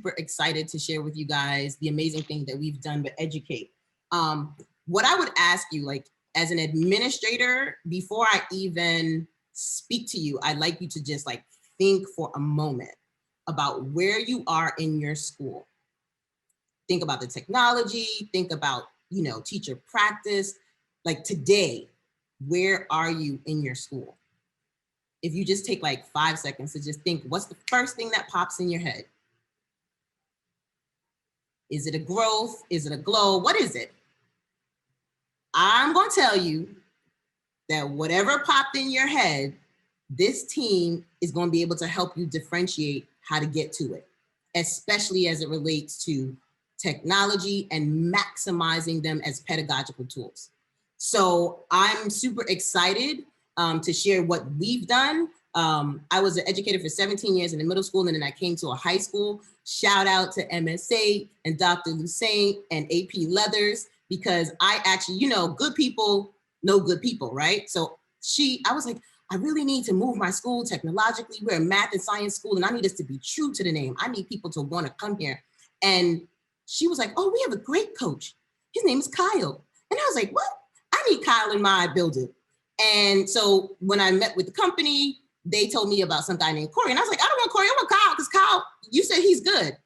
super excited to share with you guys the amazing thing that we've done with Educate. What I would ask you, like as an administrator, before I even speak to you, I'd like you to just like think for a moment about where you are in your school. Think about the technology, think about, you know, teacher practice. Like today, where are you in your school? If you just take like 5 seconds to just think, what's the first thing that pops in your head? Is it a growth? Is it a glow? What is it? I'm going to tell you that whatever popped in your head, this team is going to be able to help you differentiate how to get to it, especially as it relates to technology and maximizing them as pedagogical tools. So I'm super excited to share what we've done. I was an educator for 17 years in the middle school, and then I came to a high school. Shout out to MSA and Dr. Lucene and AP Leathers, because I actually, you know, good people know good people, right? So I was like, I really need to move my school technologically. We're a math and science school, and I need us to be true to the name. I need people to want to come here. And she was like, oh, we have a great coach. His name is Kyle. And I was like, what? I need Kyle in my building. And so when I met with the company, they told me about some guy named Corey. And I was like, I don't want Corey, I want Kyle, because Kyle, you said he's good.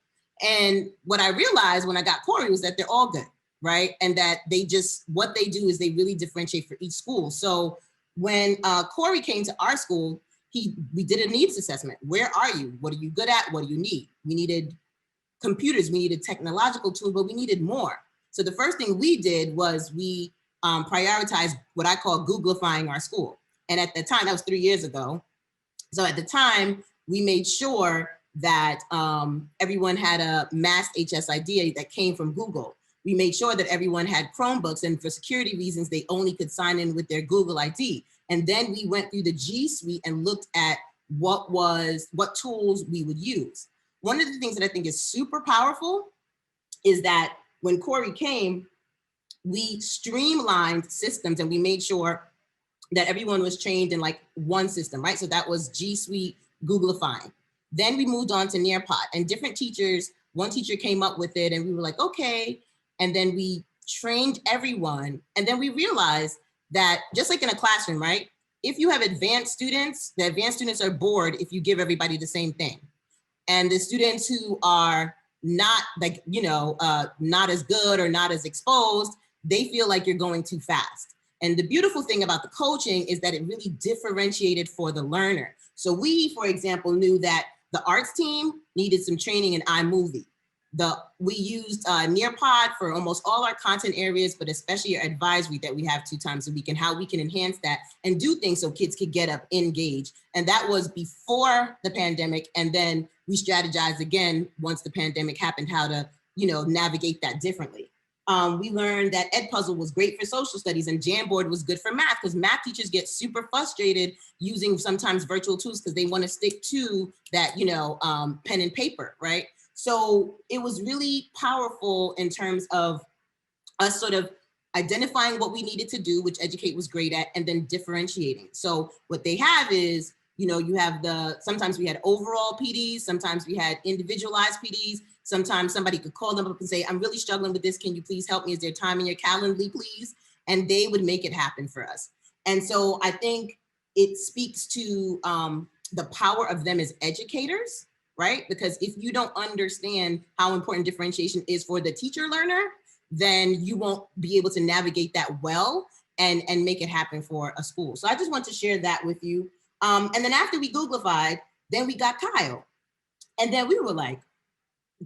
And what I realized when I got Corey was that they're all good, right? And that they just, what they do is they really differentiate for each school. So when Corey came to our school, we did a needs assessment. Where are you? What are you good at? What do you need? We needed computers, we needed technological tools, but we needed more. So the first thing we did was we prioritized what I call Googlifying our school. And at the time, that was 3 years ago. So at the time, we made sure that everyone had a mass HSID that came from Google. We made sure that everyone had Chromebooks, and for security reasons, they only could sign in with their Google ID. And then we went through the G Suite and looked at what tools we would use. One of the things that I think is super powerful is that when Corey came, we streamlined systems and we made sure that everyone was trained in like one system, right? So that was G Suite, Googlifying. Then we moved on to Nearpod, and different teachers, one teacher came up with it and we were like, okay. And then we trained everyone. And then we realized that just like in a classroom, right? If you have advanced students, the advanced students are bored if you give everybody the same thing. And the students who are not like, you know, not as good or not as exposed, they feel like you're going too fast. And the beautiful thing about the coaching is that it really differentiated for the learner. So we, for example, knew that the arts team needed some training in iMovie. We used Nearpod for almost all our content areas, but especially our advisory that we have 2 times a week, and how we can enhance that and do things so kids could get up, engage. And that was before the pandemic. And then we strategized again once the pandemic happened, how to, you know, navigate that differently. We learned that Edpuzzle was great for social studies and Jamboard was good for math, because math teachers get super frustrated using sometimes virtual tools because they want to stick to that, you know, pen and paper, right? So it was really powerful in terms of us sort of identifying what we needed to do, which Educate was great at, and then differentiating. So what they have is, you know, you have sometimes we had overall PDs, sometimes we had individualized PDs. Sometimes somebody could call them up and say, I'm really struggling with this. Can you please help me? Is there time in your Calendly, please? And they would make it happen for us. And so I think it speaks to the power of them as educators, right? Because if you don't understand how important differentiation is for the teacher learner, then you won't be able to navigate that well and make it happen for a school. So I just want to share that with you. And then after we Googlified, then we got Kyle. And then we were like,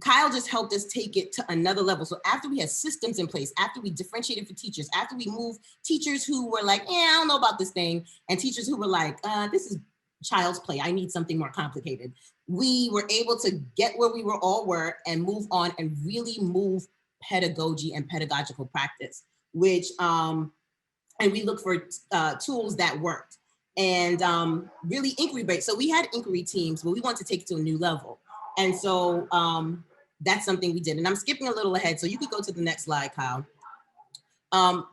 Kyle just helped us take it to another level. So after we had systems in place, after we differentiated for teachers, after we moved teachers who were like, I don't know about this thing, and teachers who were like, this is child's play, I need something more complicated. We were able to get where we were and move on and really move pedagogy and pedagogical practice, which, and we look for tools that worked. And really inquiry based. So we had inquiry teams, but we want to take it to a new level. And so that's something we did. And I'm skipping a little ahead, so you could go to the next slide, Kyle.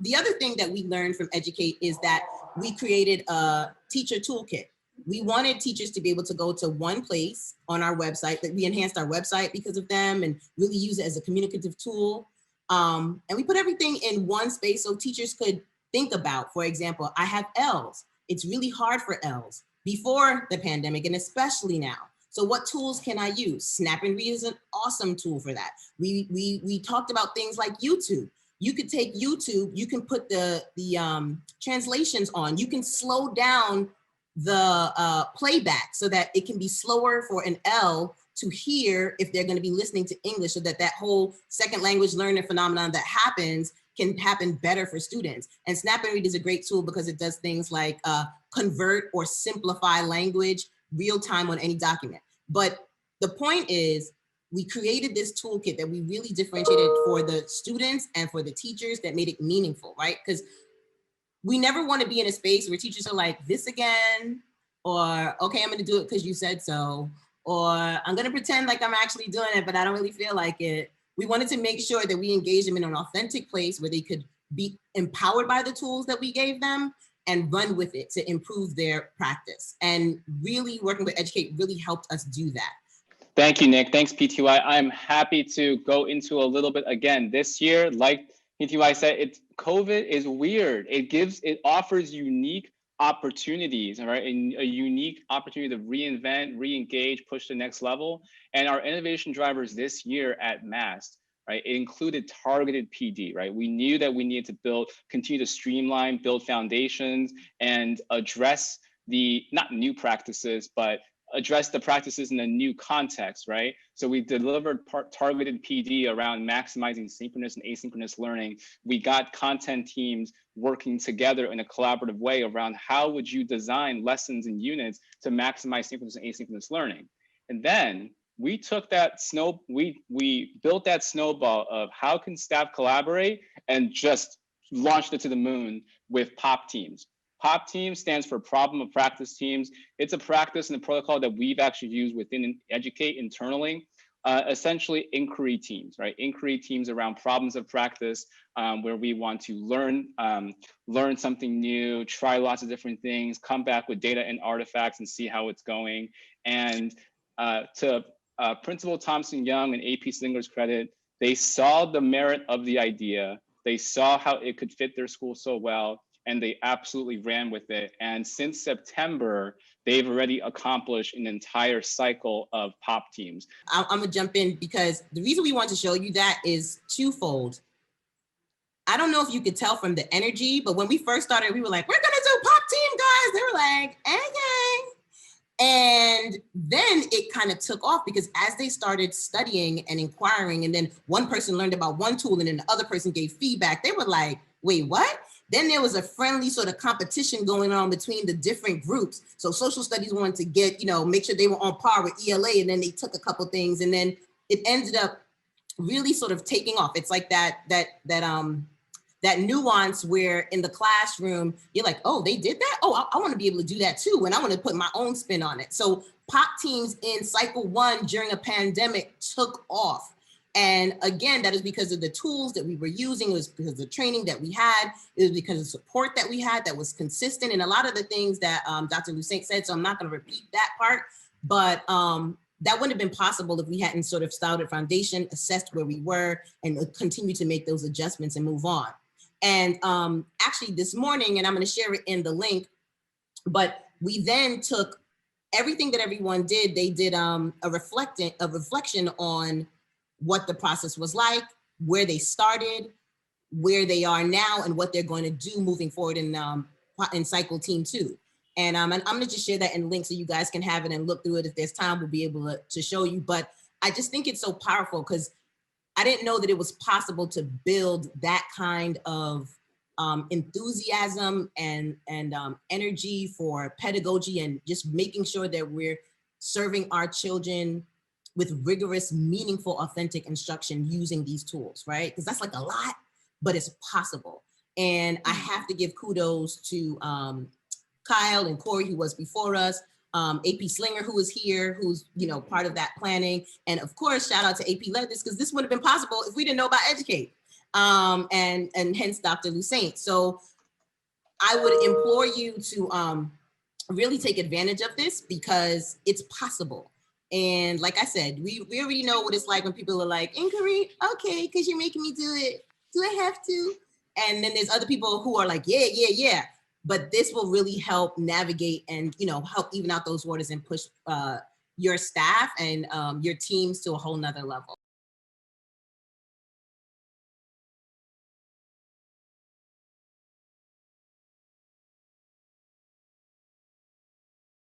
The other thing that we learned from Educate is that we created a teacher toolkit. we wanted teachers to be able to go to one place on our website. That we enhanced our website because of them and really use it as a communicative tool. And we put everything in one space so teachers could think about, for example, I have L's. It's really hard for L's before the pandemic and especially now. So what tools can I use? Snap and Read is an awesome tool for that. We talked about things like YouTube. You could take YouTube, you can put the translations on, you can slow down the playback so that it can be slower for an L to hear if they're going to be listening to English, so that that whole second language learner phenomenon that happens can happen better for students. And Snap and Read is a great tool because it does things like convert or simplify language real time on any document. But the point is, we created this toolkit that we really differentiated for the students and for the teachers that made it meaningful, right? Because we never want to be in a space where teachers are like, this again, or okay, I'm going to do it because you said so, or I'm going to pretend like I'm actually doing it, but I don't really feel like it. We wanted to make sure that we engaged them in an authentic place where they could be empowered by the tools that we gave them and run with it to improve their practice. And really working with Educate really helped us do that. Thank you, Nick. Thanks, PTY. I'm happy to go into a little bit again this year. Like PTY said, COVID is weird. It offers unique opportunities, all right, and a unique opportunity to reinvent, re-engage, push to the next level. And our innovation drivers this year at MAST, right, it included targeted PD, right? We knew that we needed to continue to streamline, build foundations, and address the, not new practices, but address the practices in a new context, right? So we delivered targeted PD around maximizing synchronous and asynchronous learning. We got content teams working together in a collaborative way around how would you design lessons and units to maximize synchronous and asynchronous learning. And then we took that we built that snowball of how can staff collaborate and just launched it to the moon with POP teams. POP team stands for Problem of Practice Teams. It's a practice and a protocol that we've actually used within Educate internally. Essentially inquiry teams, right? Inquiry teams around problems of practice, where we want to learn something new, try lots of different things, come back with data and artifacts and see how it's going. And to Principal Thompson Young and AP Slinger's credit, they saw the merit of the idea. They saw how it could fit their school so well, and they absolutely ran with it. And since September, they've already accomplished an entire cycle of POP teams. I'm gonna jump in because the reason we want to show you that is twofold. I don't know if you could tell from the energy, but when we first started, we were like, we're gonna do POP team, guys. They were like, okay. And then it kind of took off because as they started studying and inquiring, and then one person learned about one tool and then the other person gave feedback, they were like, wait, what? Then there was a friendly sort of competition going on between the different groups. So social studies wanted to get, make sure they were on par with ELA, and then they took a couple things, and then it ended up really sort of taking off. It's like that nuance where in the classroom, you're like, oh, they did that? Oh, I want to be able to do that too. And I want to put my own spin on it. So POP teams in cycle 1 during a pandemic took off. And again, that is because of the tools that we were using. It was because of the training that we had. It was because of support that we had that was consistent. And a lot of the things that Dr. Lucent said, so I'm not going to repeat that part, but that wouldn't have been possible if we hadn't sort of started foundation, assessed where we were, and continue to make those adjustments and move on. And actually this morning, and I'm going to share it in the link, but we then took everything that everyone did. They did a reflection on what the process was like, where they started, where they are now, and what they're going to do moving forward in cycle team 2. And I'm going to just share that in link so you guys can have it and look through it. If there's time, we'll be able to show you. But I just think it's so powerful because I didn't know that it was possible to build that kind of enthusiasm and energy for pedagogy and just making sure that we're serving our children with rigorous, meaningful, authentic instruction using these tools, right? Because that's like a lot, but it's possible. And I have to give kudos to Kyle and Corey, who was before us, AP Slinger, who is here, who's part of that planning. And of course, shout out to AP led this, because this wouldn't have been possible if we didn't know about Educate, and hence Dr. Lucent. So I would implore you to really take advantage of this because it's possible. And like I said, we already know what it's like when people are like, inquiry, okay, because you're making me do it. Do I have to? And then there's other people who are like, yeah, yeah, yeah. But this will really help navigate and, you know, help even out those waters and push your staff and your teams to a whole nother level.